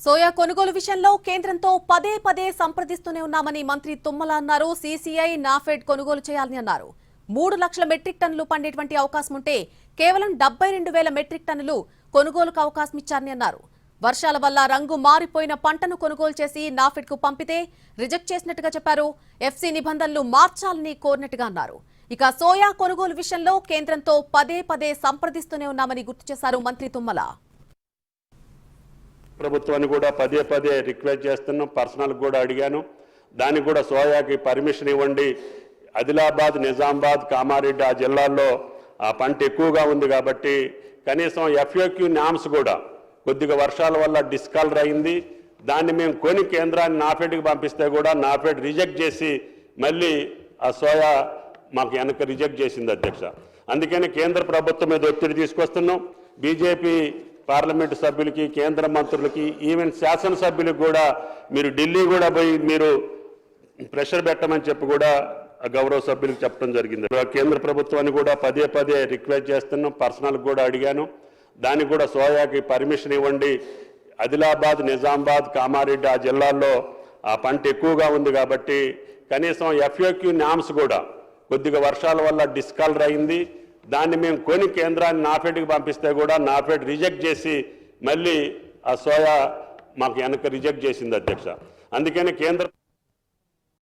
Soya కొనుగోలు విషయంలో కేంద్రంతో పదే పదే సంప్రదిస్తూనే ఉన్నామని మంత్రి తుమ్మల అన్నారు. సీసీఐ నాఫెడ్ కొనుగోలు చేయాలని అన్నారు. 3 లక్షల మెట్రిక్ టన్నులు పండేటువంటి అవకాశం ఉంటే కేవలం 72,000 మెట్రిక్ టన్నులు కొనుగోలుకు అవకాశం ఇచ్చారని అన్నారు. వర్షాల వల్ల రంగు మారిపోయిన పంటను కొనుగోలు చేసి నాఫెడ్ కు పంపితే రిజెక్ట్ చేసినట్టుగా చెప్పారు. ఎఫ్సీ నిబంధనలు మార్చాలని కోరినట్టుగా అన్నారు. ఇక సోయా కొనుగోలు విషయంలో కేంద్రంతో పదే పదే సంప్రదిస్తూనే ఉన్నామని గుర్తు చేశారు మంత్రి తుమ్మల. ప్రభుత్వాన్ని కూడా పదే పదే రిక్వెస్ట్ చేస్తున్నాం. పర్సనల్ కూడా అడిగాను. దానికి కూడా సోయాకి పర్మిషన్ ఇవ్వండి. ఆదిలాబాద్, నిజామాబాద్, కామారెడ్డి ఆ జిల్లాల్లో ఆ పంట ఎక్కువగా ఉంది కాబట్టి కనీసం ఎఫ్ఏక్యూ నామ్స్ కూడా కొద్దిగా వర్షాల వల్ల డిస్కలర్ అయింది. దాన్ని మేము కొని కేంద్రాన్ని నాఫెడ్కి పంపిస్తే కూడా నాఫెడ్ రిజెక్ట్ చేసి మళ్ళీ ఆ సోయా మాకు వెనక రిజెక్ట్ చేసింది అధ్యక్ష. అందుకని కేంద్ర ప్రభుత్వం మీద ఒత్తిడి తీసుకొస్తున్నాం. బీజేపీ పార్లమెంటు సభ్యులకి, కేంద్ర మంత్రులకి, ఈవెన్ శాసనసభ్యులకు కూడా మీరు ఢిల్లీ కూడా పోయి మీరు ప్రెషర్ పెట్టమని చెప్పి కూడా గౌరవ సభ్యులకు చెప్పడం జరిగింది. కేంద్ర ప్రభుత్వాన్ని కూడా పదే పదే రిక్వెస్ట్ చేస్తున్నాం. పర్సనల్ కూడా అడిగాను. దానికి కూడా సోయాకి పర్మిషన్ ఇవ్వండి. ఆదిలాబాద్, నిజామాబాద్, కామారెడ్డి ఆ జిల్లాల్లో ఆ పంట ఎక్కువగా ఉంది కాబట్టి కనీసం ఎఫ్ఏక్యూ నామ్స్ కూడా కొద్దిగా వర్షాల వల్ల డిస్కలర్ అయింది. దాన్ని మేము కొని కేంద్రాన్ని నాఫెడ్కి పంపిస్తే కూడా నాఫెడ్ రిజెక్ట్ చేసి మళ్ళీ ఆ సోయా మాకు వెనక రిజెక్ట్ చేసింది అధ్యక్ష. అందుకని కేంద్ర